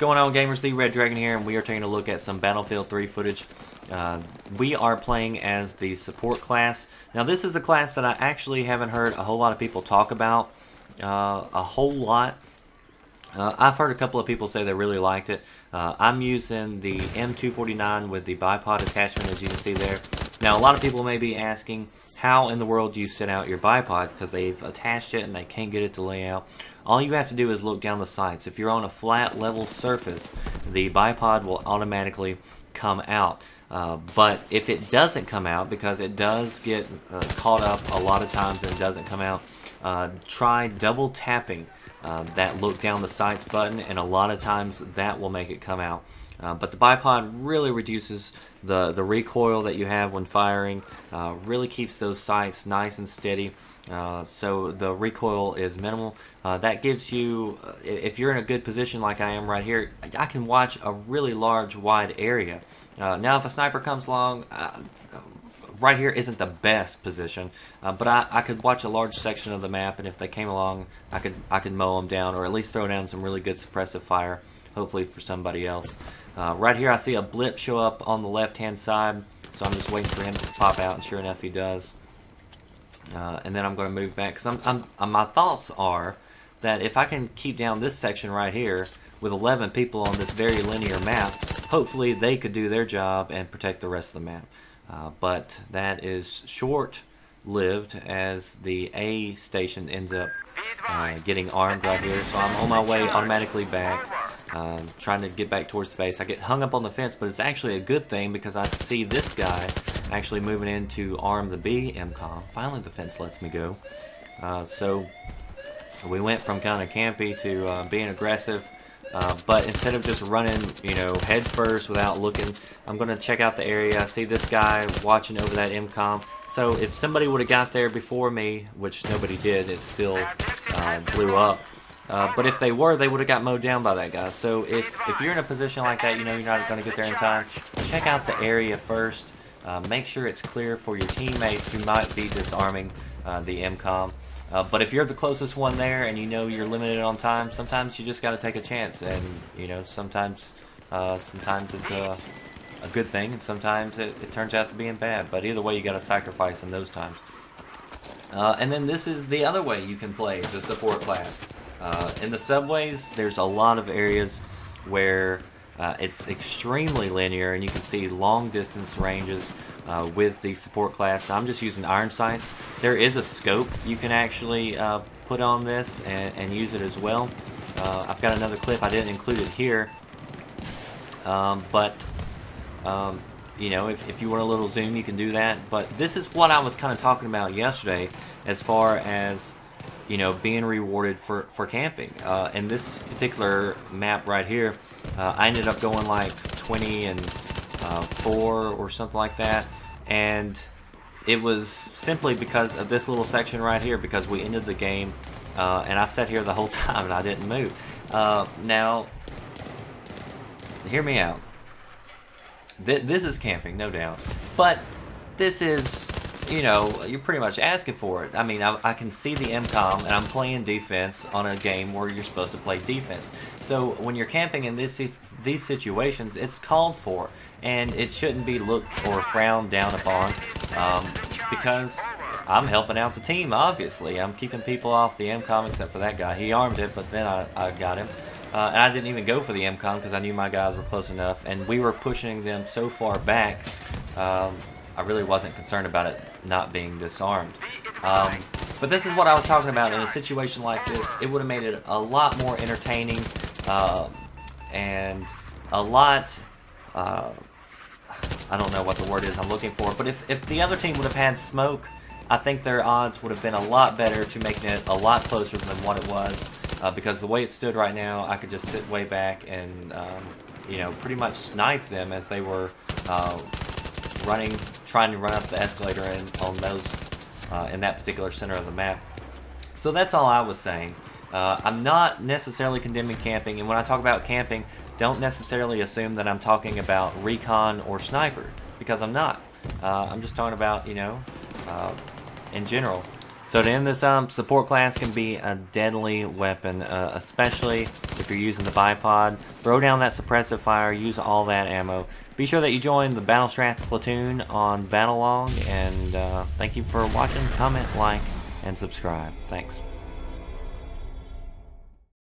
going on, gamers? The Red Dragon here, and we are taking a look at some Battlefield 3 footage. We are playing as the support class. Now, this is a class that I actually haven't heard a whole lot of people talk about a whole lot. I've heard a couple of people say they really liked it. I'm using the M249 with the bipod attachment, as you can see there. Now, a lot of people may be asking, how in the world do you set out your bipod? Because they've attached it and they can't get it to lay out. All you have to do is look down the sights. If you're on a flat, level surface, the bipod will automatically come out. But if it doesn't come out, because it does get caught up a lot of times and it doesn't come out, try double tapping that look down the sights button, and a lot of times that will make it come out. But the bipod really reduces the recoil that you have when firing, really keeps those sights nice and steady, so the recoil is minimal. That gives you, if you're in a good position like I am right here, I can watch a really large, wide area. Now if a sniper comes along, right here isn't the best position, but I could watch a large section of the map, and if they came along, I could mow them down, or at least throw down some really good suppressive fire, hopefully for somebody else. Right here I see a blip show up on the left hand side, so I'm just waiting for him to pop out, and sure enough he does. And then I'm going to move back, because my thoughts are that if I can keep down this section right here with 11 people on this very linear map, hopefully they could do their job and protect the rest of the map. But that is short-lived, as the A station ends up getting armed right here. So I'm on my way automatically back, trying to get back towards the base. I get hung up on the fence, but it's actually a good thing, because I see this guy actually moving in to arm the B MCOM. Finally the fence lets me go. So we went from kind of campy to being aggressive. But instead of just running, head first without looking, I'm going to check out the area. I see this guy watching over that MCOM. So if somebody would have got there before me, which nobody did, it still blew up. But if they were, they would have got mowed down by that guy. So if you're in a position like that, you're not going to get there in time, check out the area first. Make sure it's clear for your teammates who might be disarming the MCOM. But if you're the closest one there and you're limited on time, sometimes you just got to take a chance, and sometimes it's a good thing, and sometimes it turns out to being bad. But either way, you got to sacrifice in those times. And then this is the other way you can play the support class. In the subways, there's a lot of areas where it's extremely linear, and you can see long distance ranges with the support class. I'm just using iron sights. There is a scope you can actually put on this and use it as well. I've got another clip. I didn't include it here, but if you want a little zoom, you can do that. But this is what I was kind of talking about yesterday, as far as being rewarded for camping. In this particular map right here, I ended up going like 20 and 4 or something like that, and it was simply because of this little section right here, because we ended the game, and I sat here the whole time and I didn't move. Now, hear me out. This is camping, no doubt, but this is, you're pretty much asking for it. I mean, I can see the MCOM, and I'm playing defense on a game where you're supposed to play defense. So when you're camping in these situations, it's called for, and it shouldn't be looked or frowned down upon, because I'm helping out the team, obviously. I'm keeping people off the MCOM, except for that guy. He armed it, but then I got him. And I didn't even go for the MCOM because I knew my guys were close enough, and we were pushing them so far back, I really wasn't concerned about it not being disarmed. But this is what I was talking about. In a situation like this, it would have made it a lot more entertaining, and a lot, I don't know what the word is I'm looking for, but if the other team would have had smoke, I think their odds would have been a lot better to making it a lot closer than what it was, because the way it stood right now, I could just sit way back and, pretty much snipe them as they were trying to run up the escalator on those in that particular center of the map. So that's all I was saying. I'm not necessarily condemning camping, and when I talk about camping, don't necessarily assume that I'm talking about recon or sniper, because I'm not. I'm just talking about, in general. So to end this up, support class can be a deadly weapon, especially if you're using the bipod. Throw down that suppressive fire, use all that ammo. Be sure that you join the Battle Strats platoon on Battlelog, and thank you for watching. Comment, like, and subscribe. Thanks.